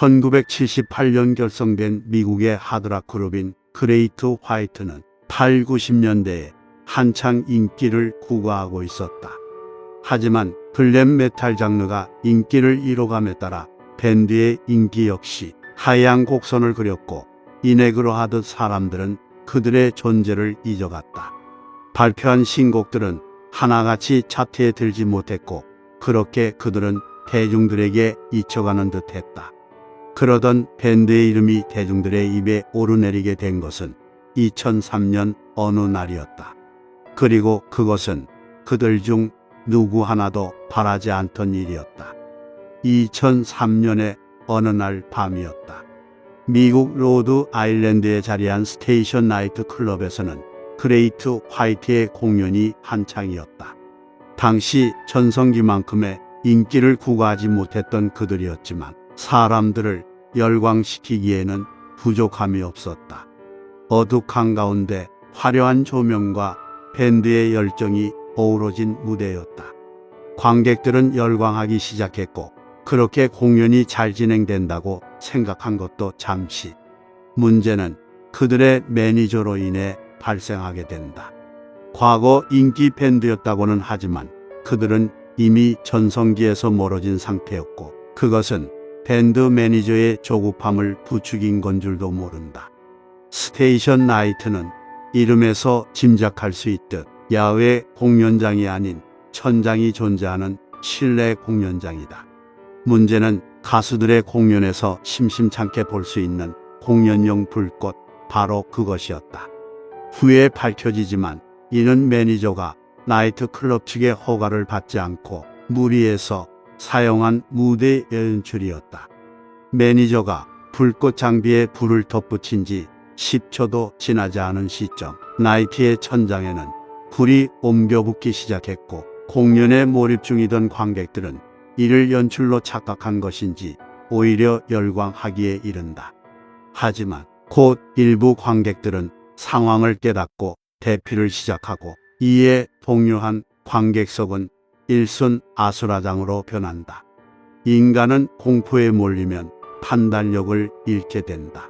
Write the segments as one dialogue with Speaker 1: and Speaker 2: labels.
Speaker 1: 1978년 결성된 미국의 하드락 그룹인 그레이트 화이트는 8, 90년대에 한창 인기를 구가하고 있었다. 하지만 글램 메탈 장르가 인기를 잃어감에 따라 밴드의 인기 역시 하향 곡선을 그렸고 이내 그러하듯 사람들은 그들의 존재를 잊어갔다. 발표한 신곡들은 하나같이 차트에 들지 못했고 그렇게 그들은 대중들에게 잊혀가는 듯했다. 그러던 밴드의 이름이 대중들의 입에 오르내리게 된 것은 2003년 어느 날이었다. 그리고 그것은 그들 중 누구 하나도 바라지 않던 일이었다. 2003년의 어느 날 밤이었다. 미국 로드 아일랜드에 자리한 스테이션 나이트 클럽에서는 그레이트 화이트의 공연이 한창이었다. 당시 전성기만큼의 인기를 구가하지 못했던 그들이었지만 사람들을 열광시키기에는 부족함이 없었다. 어둑한 가운데 화려한 조명과 밴드의 열정이 어우러진 무대였다. 관객들은 열광하기 시작했고 그렇게 공연이 잘 진행된다고 생각한 것도 잠시. 문제는 그들의 매니저로 인해 발생하게 된다. 과거 인기 밴드였다고는 하지만 그들은 이미 전성기에서 멀어진 상태였고 그것은 밴드 매니저의 조급함을 부추긴 건 줄도 모른다. 스테이션 나이트는 이름에서 짐작할 수 있듯 야외 공연장이 아닌 천장이 존재하는 실내 공연장이다. 문제는 가수들의 공연에서 심심찮게 볼 수 있는 공연용 불꽃, 바로 그것이었다. 후에 밝혀지지만 이는 매니저가 나이트클럽 측의 허가를 받지 않고 무리해서 사용한 무대 연출이었다. 매니저가 불꽃 장비에 불을 덧붙인 지 10초도 지나지 않은 시점, 나이트의 천장에는 불이 옮겨붙기 시작했고 공연에 몰입 중이던 관객들은 이를 연출로 착각한 것인지 오히려 열광하기에 이른다. 하지만 곧 일부 관객들은 상황을 깨닫고 대피를 시작하고 이에 폭류한 관객석은 일순 아수라장으로 변한다. 인간은 공포에 몰리면 판단력을 잃게 된다.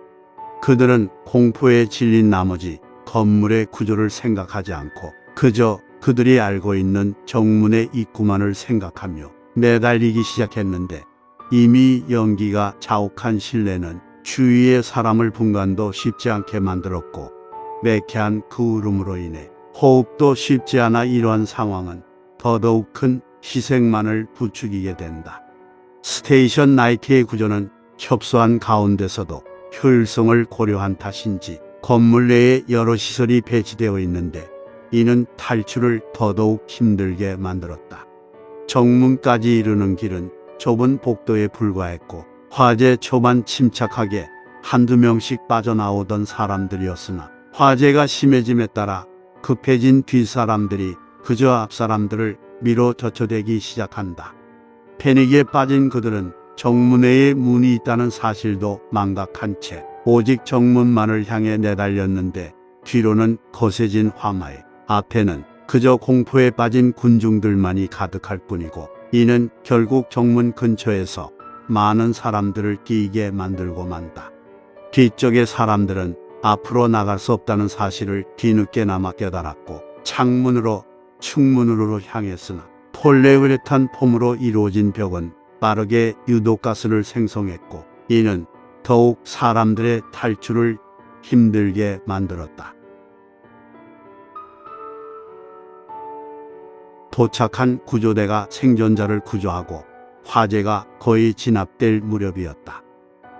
Speaker 1: 그들은 공포에 질린 나머지 건물의 구조를 생각하지 않고 그저 그들이 알고 있는 정문의 입구만을 생각하며 매달리기 시작했는데 이미 연기가 자욱한 실내는 주위의 사람을 분간도 쉽지 않게 만들었고 매캐한 그 울음으로 인해 호흡도 쉽지 않아 이러한 상황은 더더욱 큰 희생만을 부추기게 된다. 스테이션 나이트의 구조는 협소한 가운데서도 효율성을 고려한 탓인지 건물 내에 여러 시설이 배치되어 있는데 이는 탈출을 더더욱 힘들게 만들었다. 정문까지 이르는 길은 좁은 복도에 불과했고 화재 초반 침착하게 한두 명씩 빠져나오던 사람들이었으나 화재가 심해짐에 따라 급해진 뒷사람들이 그저 앞사람들을 밀어 젖혀대기 시작한다. 패닉에 빠진 그들은 정문외에 문이 있다는 사실도 망각한 채 오직 정문만을 향해 내달렸는데 뒤로는 거세진 화마에 앞에는 그저 공포에 빠진 군중들만이 가득할 뿐이고 이는 결국 정문 근처에서 많은 사람들을 끼이게 만들고 만다. 뒤쪽의 사람들은 앞으로 나갈 수 없다는 사실을 뒤늦게나마 깨달았고 창문으로 충문으로 향했으나 폴리우레탄 폼으로 이루어진 벽은 빠르게 유독가스를 생성했고 이는 더욱 사람들의 탈출을 힘들게 만들었다. 도착한 구조대가 생존자를 구조하고 화재가 거의 진압될 무렵이었다.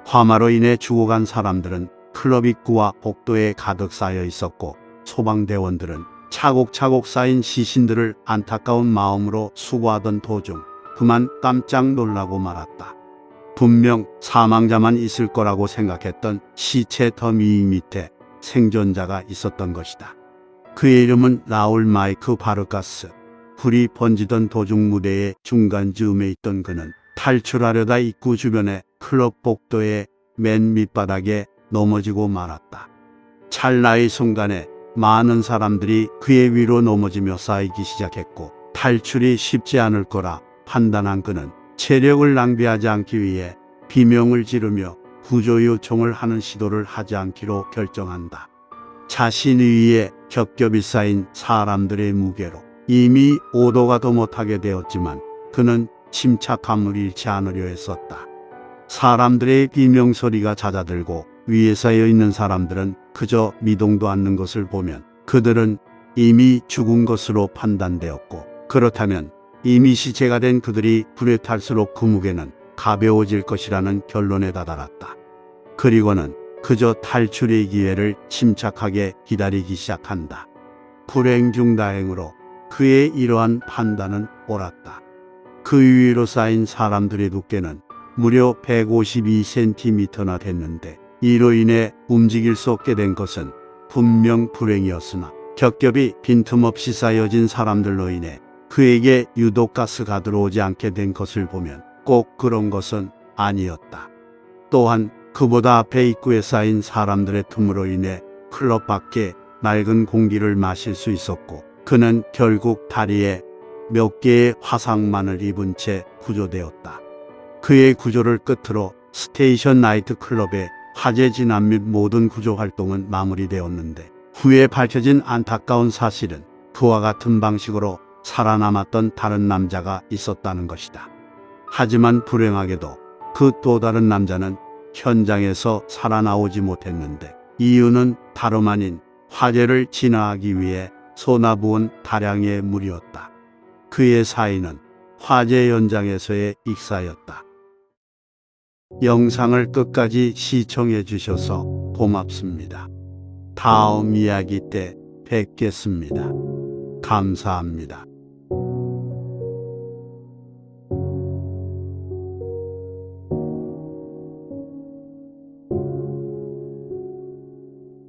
Speaker 1: 화마로 인해 죽어간 사람들은 클럽 입구와 복도에 가득 쌓여 있었고 소방대원들은 차곡차곡 쌓인 시신들을 안타까운 마음으로 수거하던 도중 그만 깜짝 놀라고 말았다. 분명 사망자만 있을 거라고 생각했던 시체 더미 밑에 생존자가 있었던 것이다. 그의 이름은 라울 마이크 바르가스. 불이 번지던 도중 무대의 중간쯤에 있던 그는 탈출하려다 입구 주변의 클럽 복도의 맨 밑바닥에 넘어지고 말았다. 찰나의 순간에 많은 사람들이 그의 위로 넘어지며 쌓이기 시작했고 탈출이 쉽지 않을 거라 판단한 그는 체력을 낭비하지 않기 위해 비명을 지르며 구조 요청을 하는 시도를 하지 않기로 결정한다. 자신 위에 겹겹이 쌓인 사람들의 무게로 이미 오도가도 못하게 되었지만 그는 침착함을 잃지 않으려 했었다. 사람들의 비명소리가 잦아들고 위에 쌓여 있는 사람들은 그저 미동도 않는 것을 보면 그들은 이미 죽은 것으로 판단되었고, 그렇다면 이미 시체가 된 그들이 불에 탈수록 그 무게는 가벼워질 것이라는 결론에 다다랐다. 그리고는 그저 탈출의 기회를 침착하게 기다리기 시작한다. 불행 중 다행으로 그의 이러한 판단은 옳았다. 그 위로 쌓인 사람들의 두께는 무려 152cm나 됐는데 이로 인해 움직일 수 없게 된 것은 분명 불행이었으나 겹겹이 빈틈없이 쌓여진 사람들로 인해 그에게 유독 가스가 들어오지 않게 된 것을 보면 꼭 그런 것은 아니었다. 또한 그보다 앞에 입구에 쌓인 사람들의 틈으로 인해 클럽 밖에 맑은 공기를 마실 수 있었고, 그는 결국 다리에 몇 개의 화상만을 입은 채 구조되었다. 그의 구조를 끝으로 스테이션 나이트 클럽의 화재 진압 및 모든 구조 활동은 마무리되었는데, 후에 밝혀진 안타까운 사실은 그와 같은 방식으로 살아남았던 다른 남자가 있었다는 것이다. 하지만 불행하게도 그 또 다른 남자는 현장에서 살아나오지 못했는데, 이유는 다름 아닌 화재를 진화하기 위해 쏟아부은 다량의 물이었다. 그의 사인은 화재 현장에서의 익사였다. 영상을 끝까지 시청해 주셔서 고맙습니다. 다음 이야기 때 뵙겠습니다. 감사합니다.